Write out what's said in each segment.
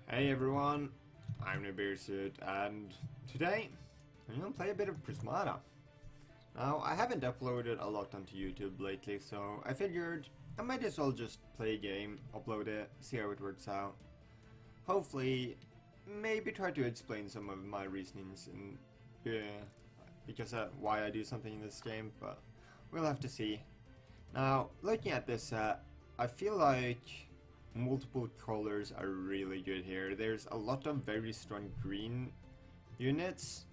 Hey everyone, I'm the Beersuit, and today I'm gonna play a bit of Prismata. Now, I haven't uploaded a lot onto YouTube lately, so I figured I might as well just play a game, upload it, see how it works out. Hopefully, maybe try to explain some of my reasonings and because why I do something in this game, but we'll have to see. Now, looking at this I feel like multiple colors are really good here. There's a lot of very strong green units.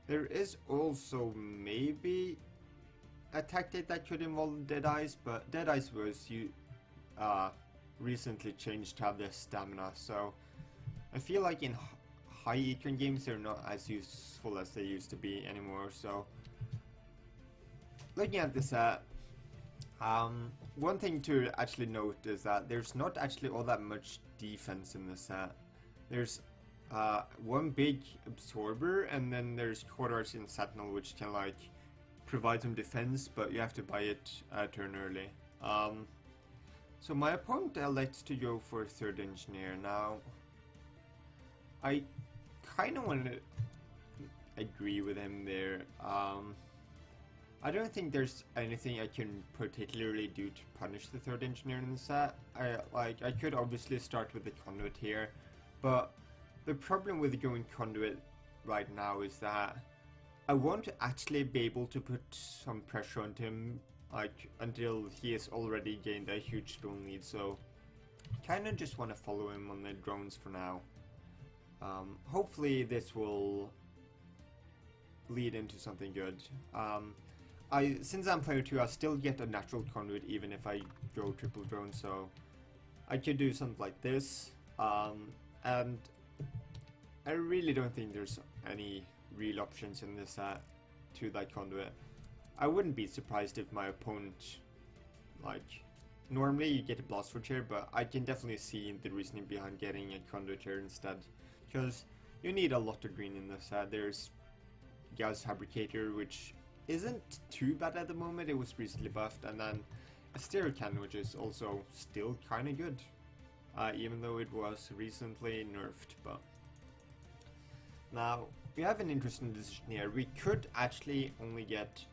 There is also maybe a tactic that could involve Deadeyes, but Deadeyes was recently changed to have their stamina, so I feel like in high econ games they're not as useful as they used to be anymore. So looking at this one thing to actually note is that there's not actually all that much defense in this set. There's one big absorber, and then there's Quarters in Sentinel, which can like provide some defense, but you have to buy it a turn early. So my opponent elects to go for Third Engineer. Now, I kind of want to agree with him there. I don't think there's anything I can particularly do to punish the Third Engineer in the set. I could obviously start with the Conduit here, but the problem with going Conduit right now is that I won't actually be able to put some pressure on him like until he has already gained a huge drone lead, so kinda just want to follow him on the drones for now. Hopefully this will lead into something good. Since I'm player 2, I still get a natural conduit even if I go triple drone, so I could do something like this, and I really don't think there's any real options in this set to that conduit. I wouldn't be surprised if my opponent, like, normally you get a blast forge here, but I can definitely see the reasoning behind getting a conduit here instead, because you need a lot of green in this set. There's Gas Fabricator, which isn't too bad at the moment, it was recently buffed, and then a stereo cannon, which is also still kinda good, even though it was recently nerfed. But now we have an interesting decision here. We could actually only get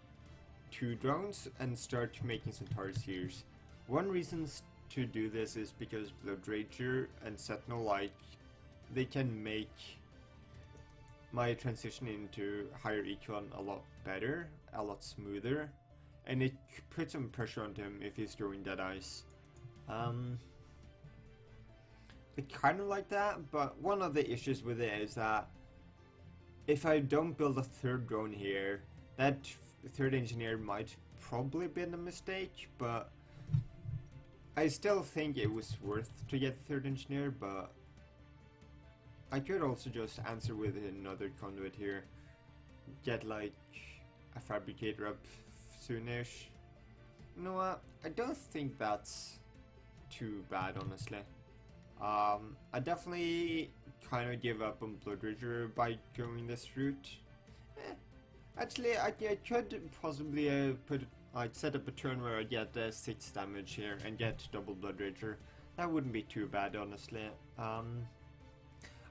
2 drones and start making some Tarsiers. One reason to do this is because Blood Rager and Sentinel, like, they can make my transition into higher econ a lot better, a lot smoother, and it puts some pressure on him if he's throwing Deadeyes. I kind of like that, but one of the issues with it is that if I don't build a third drone here, that Third Engineer might probably been a mistake, but I still think it was worth to get Third Engineer. But I could also just answer with another conduit here, get like a fabricator up soonish. You know what, I don't think that's too bad, honestly. I definitely kind of give up on Blood Rager by going this route. Actually, I could possibly set up a turn where I get 6 damage here and get double Blood Rager. That wouldn't be too bad, honestly.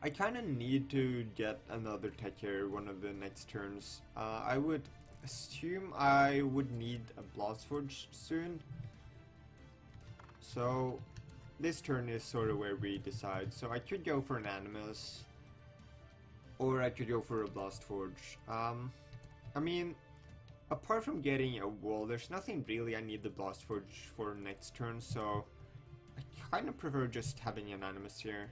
I kind of need to get another tech here one of the next turns. I would assume I would need a Blast Forge soon. So this turn is sort of where we decide. So I could go for an Animus, or I could go for a Blast Forge. I mean, apart from getting a wall, there's nothing really I need the Blast Forge for next turn, so I kind of prefer just having an Animus here.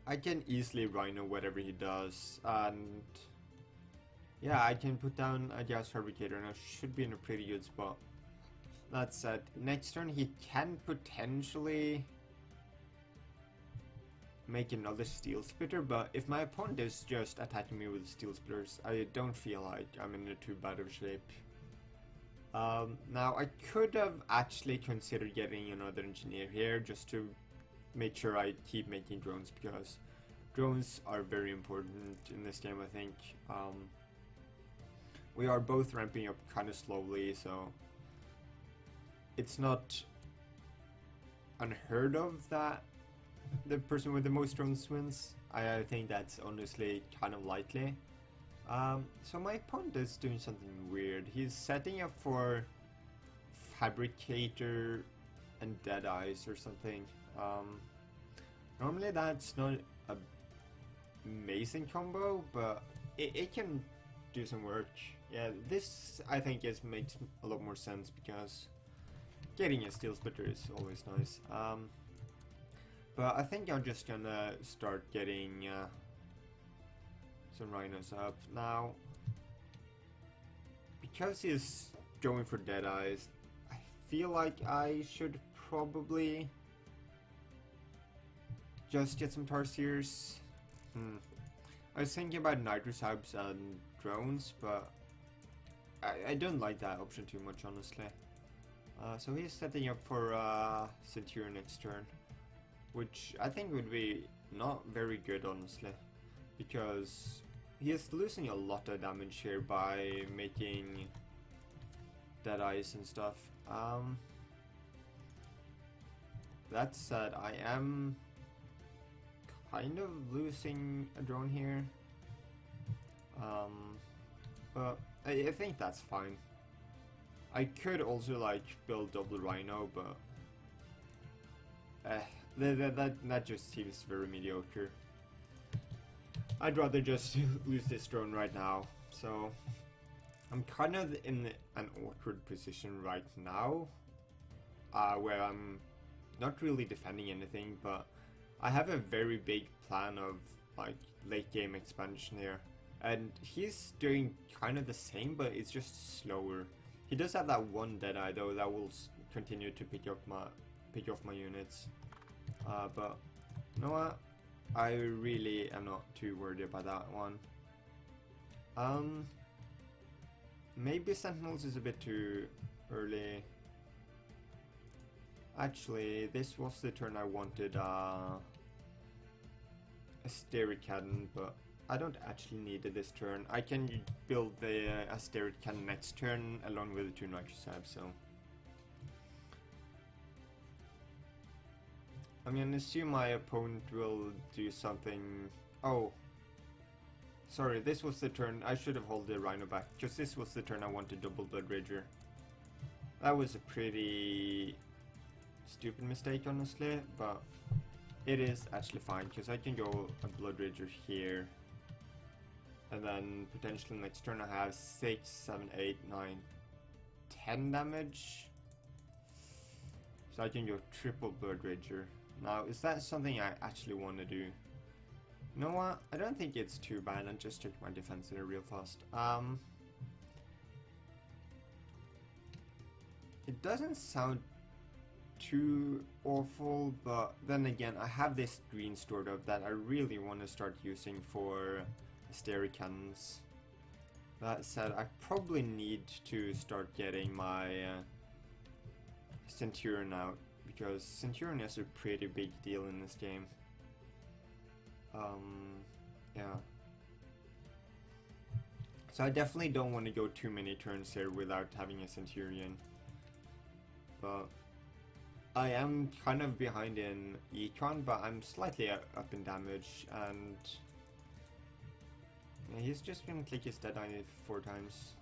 I can easily Rhino whatever he does, and yeah, I can put down a Gas Fabricator and I should be in a pretty good spot. That said, next turn he can potentially make another Steel Splitter, but if my opponent is just attacking me with Steel Splitters, I don't feel like I'm in a too bad of shape. Now I could have actually considered getting another Engineer here just to make sure I keep making drones, because drones are very important in this game, I think. We are both ramping up kind of slowly, so it's not unheard of that the person with the most drones wins. I think that's honestly kind of likely. So my opponent is doing something weird. He's setting up for Fabricator and Deadeyes or something. Normally that's not a amazing combo, but it can do some work. Yeah, this I think makes a lot more sense because getting a Steel Splitter is always nice. But I think I'm just gonna start getting some Rhinos up now. Because he's going for Deadeyes, I feel like I should probably just get some Tarsiers. I was thinking about Nitro Subs and drones, but I don't like that option too much, honestly. So he's setting up for Centurion next turn, which I think would be not very good, honestly, because he is losing a lot of damage here by making Deadeyes and stuff. That said, I am kind of losing a drone here, but I think that's fine. I could also like build double Rhino, but that just seems very mediocre. I'd rather just lose this drone right now. So I'm kind of in an awkward position right now, where I'm not really defending anything, but I have a very big plan of like late game expansion here, and he's doing kind of the same, but it's just slower. He does have that one Deadeye though that will continue to pick off my units, but you know what? I really am not too worried about that one. Maybe Sentinels is a bit too early. Actually, this was the turn I wanted a Asteric Cannon, but I don't actually need it this turn. I can build the Asteric Cannon next turn along with the 2 Nitro Sabs, so I'm gonna assume my opponent will do something. Oh, sorry, this was the turn. I should have held the Rhino back, because this was the turn I wanted double Blood Rager. That was a pretty stupid mistake, honestly, but it is actually fine, because I can go a Blood Rager here, and then potentially next turn I have 6, 7, 8, 9, 10 damage. So I can go triple Blood Rager. Now, is that something I actually want to do? You know what? I don't think it's too bad. I'll just check my defense here real fast. It doesn't sound too awful, but then again, I have this green stored up that I really want to start using for Asteric Cannons. That said, I probably need to start getting my Centurion out, because Centurion is a pretty big deal in this game. Yeah. So I definitely don't want to go too many turns here without having a Centurion. But I am kind of behind in Econ, but I'm slightly up in damage, and yeah, he's just gonna click his Deadeye 4 times.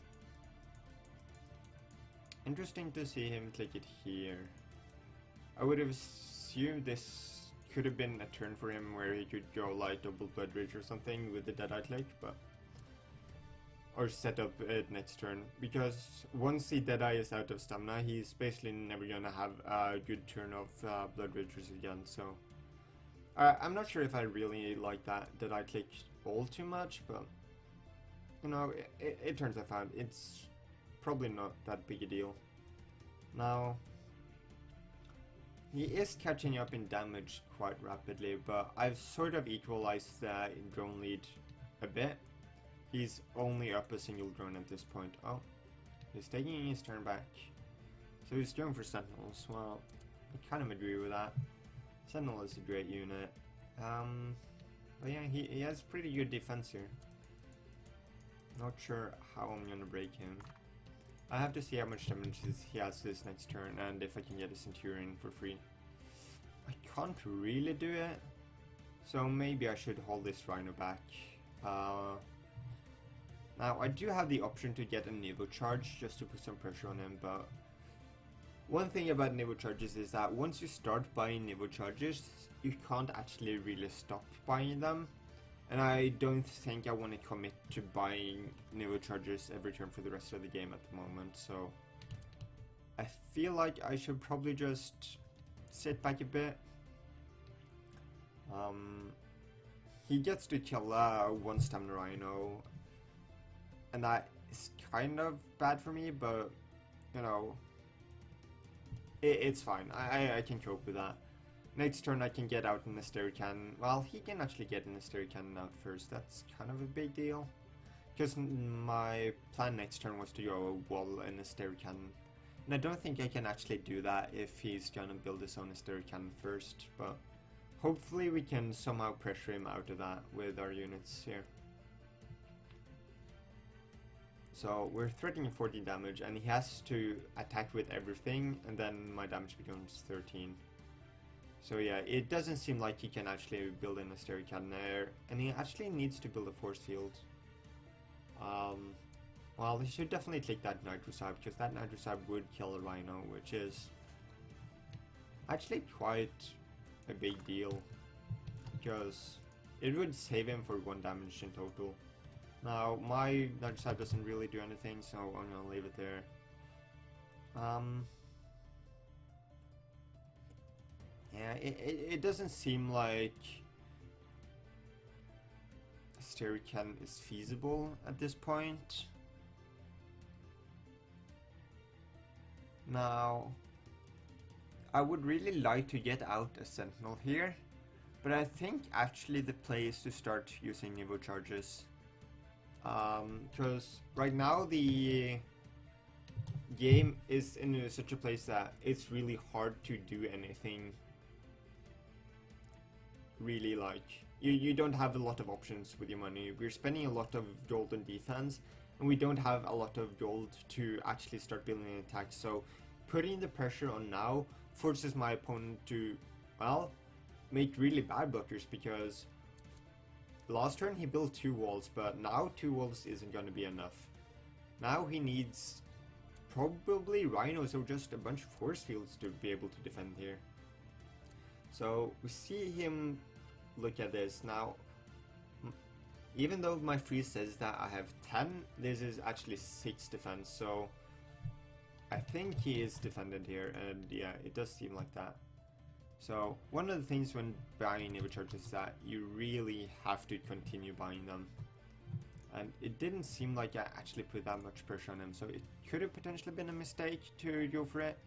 Interesting to see him click it here. I would have assumed this could have been a turn for him where he could go like double Blood Rage or something with the Deadeye click, but or set up it next turn, because once the Deadeye is out of stamina, he's basically never gonna have a good turn of Blood Ragers again. So I'm not sure if I really like that Deadeye click all too much, but you know, it turns out it's probably not that big a deal. Now, he is catching up in damage quite rapidly, but I've sort of equalized the drone lead a bit. He's only up a single drone at this point. Oh, he's taking his turn back. So he's going for Sentinels. Well, I kind of agree with that. Sentinel is a great unit. But yeah, he has pretty good defense here. Not sure how I'm gonna break him. I have to see how much damage he has this next turn, and if I can get a Centurion for free. I can't really do it. So maybe I should hold this Rhino back. Now I do have the option to get a Nivo charge just to put some pressure on him, but one thing about Nivo charges is that once you start buying Nivo charges, you can't actually really stop buying them. And I don't think I want to commit to buying Nivo charges every turn for the rest of the game at the moment, so I feel like I should probably just sit back a bit. He gets to kill one stamina Rhino, and that is kind of bad for me, but you know, it's fine. I can cope with that. Next turn I can get out in the Stereo Cannon. Well, he can actually get in the Stereo Cannon out first. That's kind of a big deal, because my plan next turn was to go wall in the Stereo Cannon. And I don't think I can actually do that if he's gonna build his own Stereo Cannon first, but hopefully we can somehow pressure him out of that with our units here. So we're threatening 14 damage, and he has to attack with everything, and then my damage becomes 13. So yeah, it doesn't seem like he can actually build in a Stereo Cannon there, and he actually needs to build a force field. Well, he should definitely take that Nitro Sab, because that Nitro Sab would kill a Rhino, which is actually quite a big deal, because it would save him for 1 damage in total. Now, my Nitro Sab doesn't really do anything, so I'm gonna leave it there. Yeah, it doesn't seem like a Stereo Cannon is feasible at this point. Now, I would really like to get out a Sentinel here, but I think actually the play is to start using Nivo charges. Because right now the game is in such a place that it's really hard to do anything really, like, you don't have a lot of options with your money. We're spending a lot of gold on defense, and we don't have a lot of gold to actually start building an attack, so putting the pressure on now forces my opponent to, well, make really bad blockers, because last turn he built 2 walls, but now 2 walls isn't going to be enough. Now he needs probably Rhinos or just a bunch of force fields to be able to defend here. So we see him look at this. Now, even though my freeze says that I have 10, this is actually 6 defense, so I think he is defended here, and yeah, it does seem like that. So one of the things when buying Nivo charges is that you really have to continue buying them. And it didn't seem like I actually put that much pressure on him, so it could have potentially been a mistake to go for it.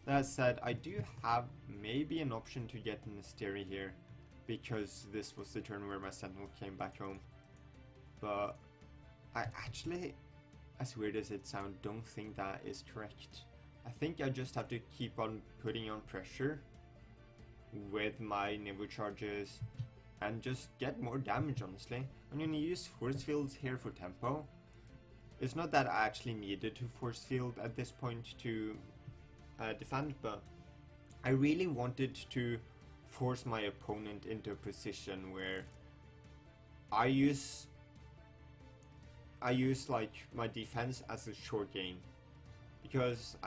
That said, I do have maybe an option to get an Asteri here, because this was the turn where my Sentinel came back home. But I actually, as weird as it sounds, don't think that is correct. I think I just have to keep on putting on pressure with my Nivo charges and just get more damage, honestly. I'm gonna use force fields here for tempo. It's not that I actually needed to force field at this point to defend, but I really wanted to force my opponent into a position where I use like my defense as a short gain, because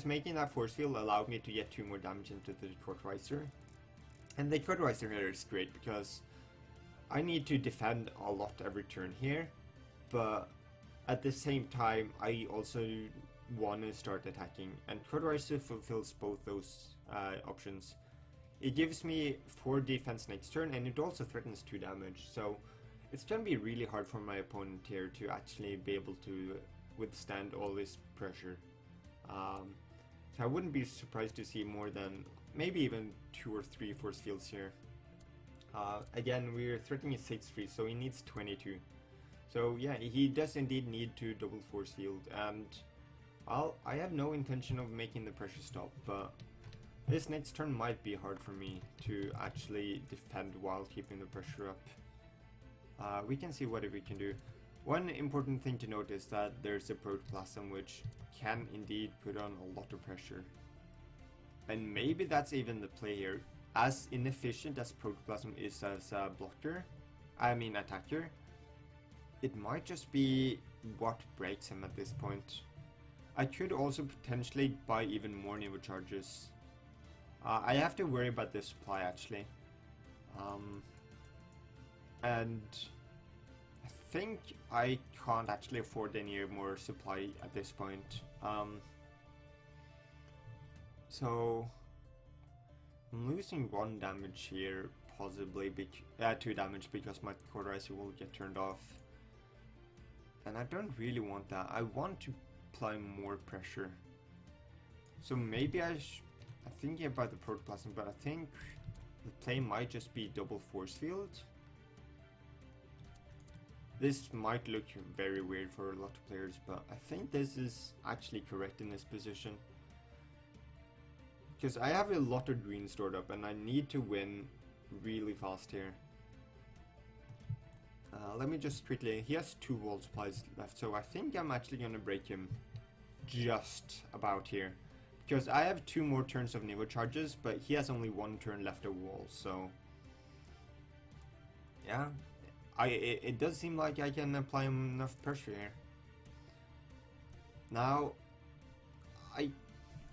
making that force field allowed me to get 2 more damage into the Cauterizer. And the Cauterizer here is great because I need to defend a lot every turn here, but at the same time I also want to start attacking, and Cauterizer fulfills both those options. It gives me 4 defense next turn, and it also threatens 2 damage, so it's gonna be really hard for my opponent here to actually be able to withstand all this pressure. So I wouldn't be surprised to see more than maybe even 2 or 3 force fields here. Again, we're threatening a 6 free, so he needs 22. So yeah, he does indeed need to double force field, and well, I have no intention of making the pressure stop, but this next turn might be hard for me to actually defend while keeping the pressure up. We can see what we can do. One important thing to note is that there's a protoplasm which can indeed put on a lot of pressure. And maybe that's even the play here. As inefficient as Protoplasm is as a blocker, I mean attacker, it might just be what breaks him at this point. I could also potentially buy even more Nivo charges. I have to worry about the supply actually. And I think I can't actually afford any more supply at this point. So I'm losing 1 damage here, possibly 2 damage because my cauterizer will get turned off. And I don't really want that. I want to apply more pressure. So maybe I'm thinking about the Protoplasm, but I think the play might just be double force field. This might look very weird for a lot of players, but I think this is actually correct in this position. Because I have a lot of green stored up and I need to win really fast here. Let me just quickly, he has 2 wall supplies left, so I think I'm actually going to break him just about here. Because I have 2 more turns of Nivo charges, but he has only 1 turn left of wall, so... yeah, it does seem like I can apply enough pressure here. Now,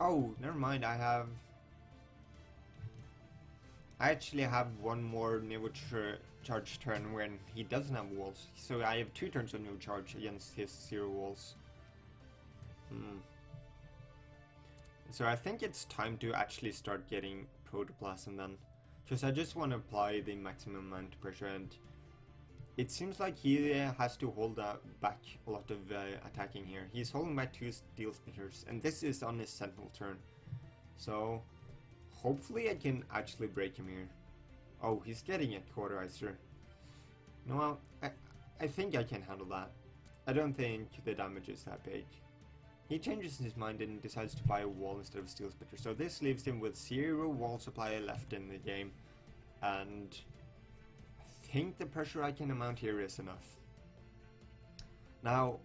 oh, never mind, I actually have 1 more Nivo charge turn when he doesn't have walls. So I have 2 turns of Nivo charge against his 0 walls. So I think it's time to actually start getting Protoplasm then. Because I just want to apply the maximum amount of pressure, and it seems like he has to hold back a lot of attacking here. He's holding back 2 steel splitters, and this is on his sentinel turn. So hopefully I can actually break him here. Oh, he's getting a cauterizer. No, I think I can handle that. I don't think the damage is that big. He changes his mind and decides to buy a wall instead of a steel splitter. So this leaves him with 0 wall supply left in the game. And I think the pressure I can mount here is enough. Now,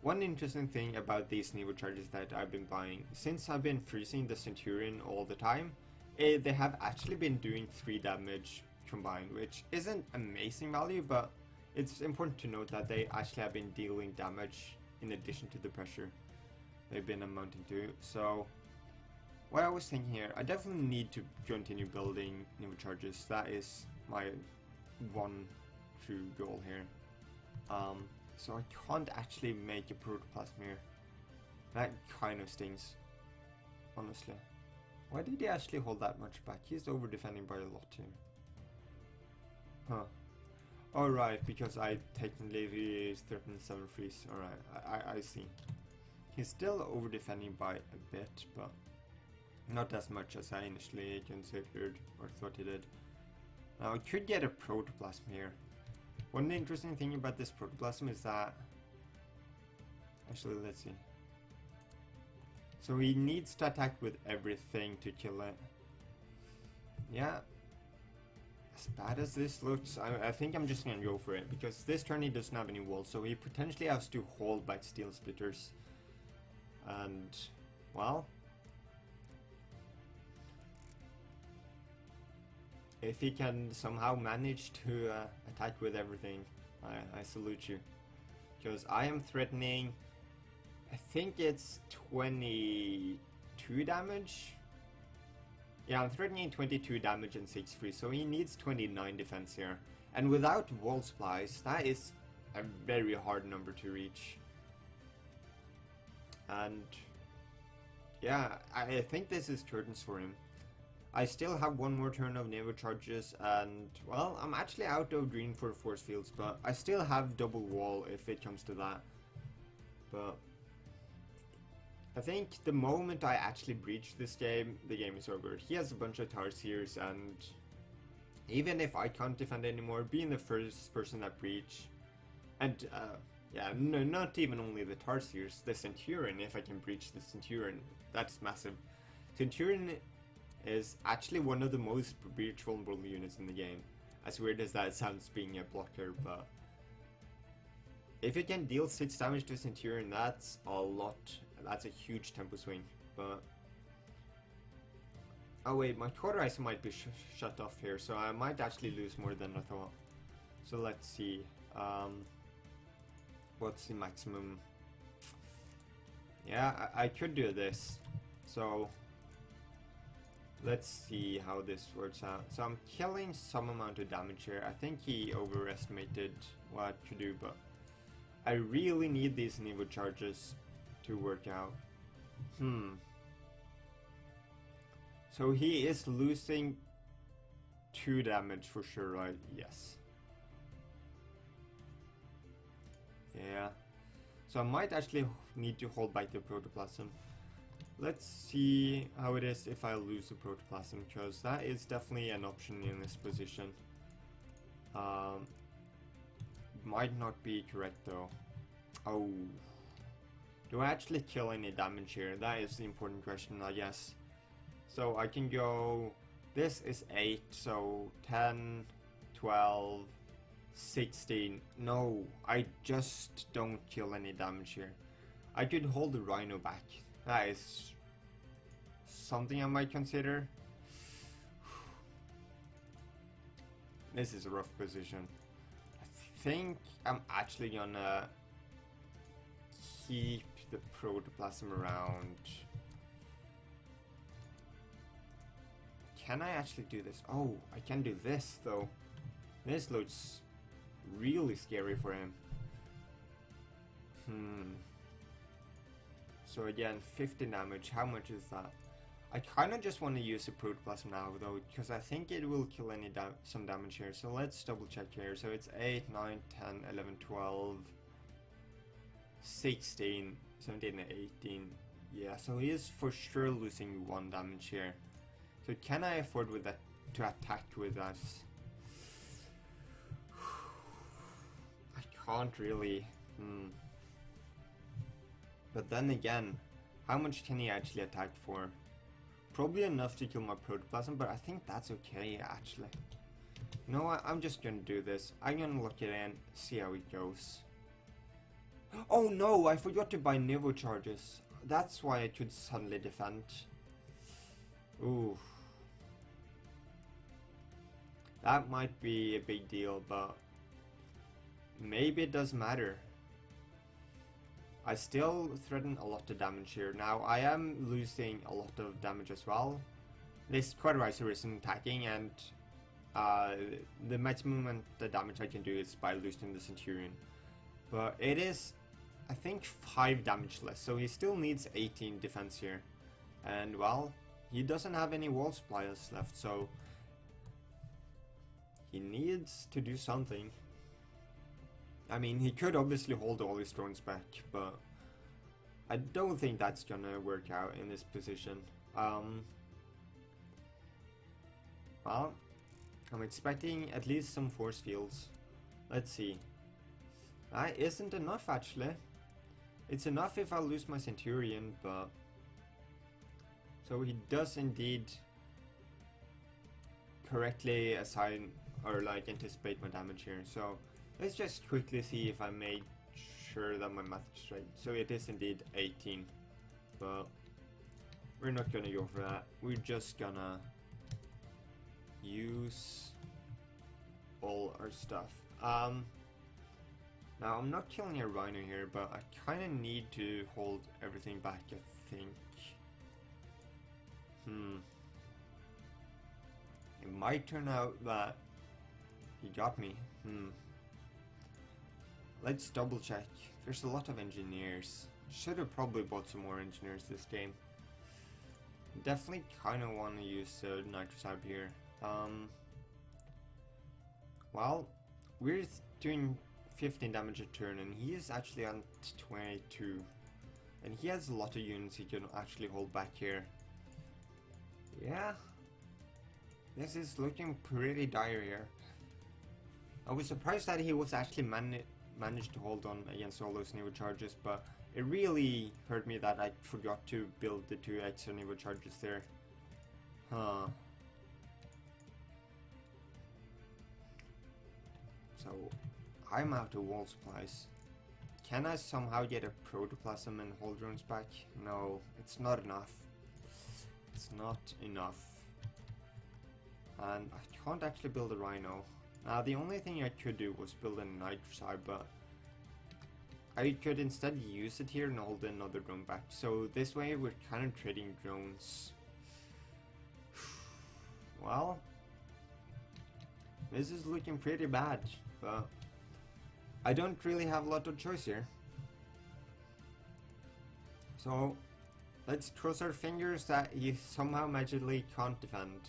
one interesting thing about these Nivo charges that I've been buying, since I've been freezing the Centurion all the time, they have actually been doing 3 damage combined, which isn't amazing value, but it's important to note that they actually have been dealing damage in addition to the pressure they've been amounting to. So what I was thinking here, I definitely need to continue building Nivo charges. That is my one true goal here. So I can't actually make a Protoplasm here. That kind of stings, honestly. Why did he actually hold that much back? He's over defending by a lot here. Huh. Alright, because I technically is 13-7 freeze. Alright, I see. He's still over defending by a bit, but not as much as I initially considered or thought he did. Now I could get a Protoplasm here. One interesting thing about this Protoplasm is that... actually, let's see. So he needs to attack with everything to kill it. Yeah. As bad as this looks, I think I'm just gonna go for it. Because this turn he doesn't have any walls, so he potentially has to hold back steel splitters. And, well... if he can somehow manage to attack with everything, I salute you. Because I am threatening, I think it's 22 damage? Yeah, I'm threatening 22 damage and 6 free, so he needs 29 defense here. And without wall supplies, that is a very hard number to reach. And yeah, I think this is turns for him. I still have 1 more turn of Nivo charges, and well, I'm actually out of green for force fields, but I still have double wall if it comes to that. But I think the moment I actually breach this game, the game is over. He has a bunch of Tarsiers, and even if I can't defend anymore, being the first person that breach, and yeah, no, not even only the Tarsiers, the Centurion, if I can breach the Centurion, that's massive. Centurion is actually one of the most breach vulnerable units in the game. As weird as that sounds being a blocker, but if it can deal 6 damage to Centurion, that's a lot. That's a huge tempo swing. But Oh wait, my cauterizer might be shut off here, so I might actually lose more than I thought. So let's see. What's the maximum? Yeah, I could do this. So let's see how this works out. So I'm killing some amount of damage here. I think he overestimated what I could do, but I really need these Nevo charges to work out. So he is losing 2 damage for sure, right? Yes. Yeah. So I might actually need to hold back the protoplasm. Let's see how it is if I lose the protoplasm, because that is definitely an option in this position. Might not be correct though. Oh. Do I actually kill any damage here? That is the important question, I guess. So I can go... This is 8, so 10, 12, 16. No, I just don't kill any damage here. I could hold the Rhino back. That is something I might consider. This is a rough position. I think I'm actually gonna keep the protoplasm around. Can I actually do this? Oh, I can do this though. This looks really scary for him. So again, 50 damage. How much is that? I kind of just want to use the protoplasm now though, because I think it will kill any some damage here. So let's double check here. So it's 8, 9, 10, 11, 12, 16, 17, 18. Yeah, so he is for sure losing 1 damage here. So can I afford with that to attack with that? I can't really. But then again, how much can he actually attack for? Probably enough to kill my protoplasm, but I think that's okay actually. You know what? I'm just gonna do this. I'm gonna look it in, see how it goes. Oh no, I forgot to buy Nevo charges. That's why I could suddenly defend. Ooh. That might be a big deal, but maybe it doesn't matter. I still threaten a lot of damage here. Now, I am losing a lot of damage as well. This Quadraizer isn't attacking, and the maximum the damage I can do is by losing the Centurion. But it is, I think, 5 damage less, so he still needs 18 defense here. And, well, he doesn't have any wall suppliers left, so he needs to do something. I mean, he could obviously hold all his drones back, but I don't think that's gonna work out in this position. Well, I'm expecting at least some force fields. Let's see. That isn't enough, actually. It's enough if I lose my Centurion, but... So he does indeed correctly assign or like anticipate my damage here. So let's just quickly see if I made sure that my math is right. So it is indeed 18, but we're not gonna go for that. We're just gonna use all our stuff. Now I'm not killing a Rhino here, but I kind of need to hold everything back, I think. It might turn out that he got me. Let's double check. There's a lot of engineers. Should have probably bought some more engineers this game. Definitely kind of want to use Nitrocide here. Well, we're doing 15 damage a turn, and he is actually on 22. And he has a lot of units he can actually hold back here. Yeah. This is looking pretty dire here. I was surprised that he was actually managed to hold on against all those Nevo charges, but it really hurt me that I forgot to build the 2 extra Nevo charges there. So, I'm out of wall supplies. Can I somehow get a protoplasm and hold drones back? No, it's not enough. It's not enough. And I can't actually build a rhino. Now the only thing I could do was build a nitrocide, but I could instead use it here and hold another drone back. So this way we're kind of trading drones. Well, this is looking pretty bad, but I don't really have a lot of choice here. So let's cross our fingers that he somehow magically can't defend.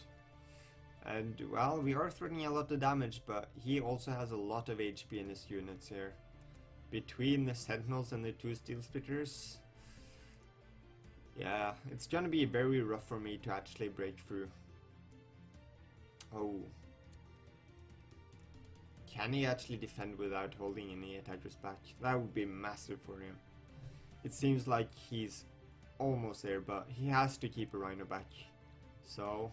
And well, we are threatening a lot of damage, but he also has a lot of HP in his units here. Between the sentinels and the two steel splitters, yeah, it's gonna be very rough for me to actually break through. Oh. Can he actually defend without holding any attackers back? That would be massive for him. It seems like he's almost there, but he has to keep a rhino back. So,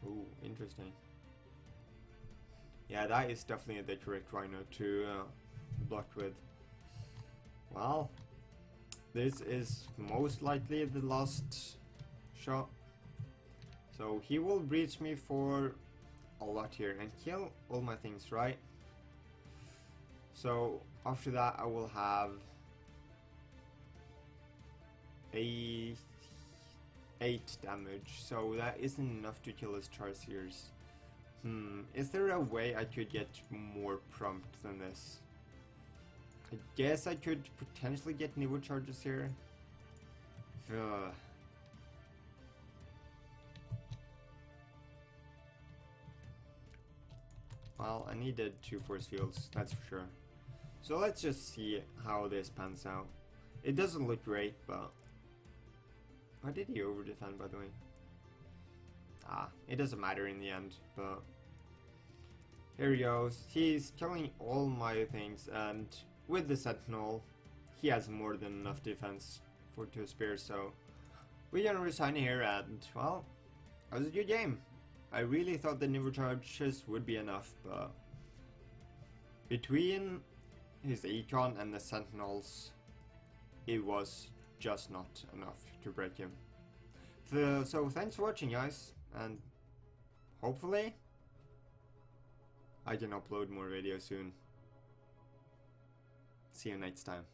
ooh, interesting. Yeah, that is definitely the correct rhino to block with. Well, this is most likely the last shot. So he will breach me for a lot here and kill all my things, right? So after that I will have a 8 damage, so that isn't enough to kill his Charseers. Is there a way I could get more prompt than this? I guess I could potentially get Nivo charges here. Ugh. Well, I needed 2 force fields, that's for sure. So let's just see how this pans out. It doesn't look great, but... Why did he over defend, by the way? It doesn't matter in the end, but... Here he goes. He's killing all my things, and with the Sentinel, he has more than enough defense for 2 spears, so... We're gonna resign here, and, well, that was a good game. I really thought the Nivo charges would be enough, but... Between his Econ and the Sentinels, it was just not enough to break him. So thanks for watching, guys, and hopefully I can upload more videos soon. See you next time.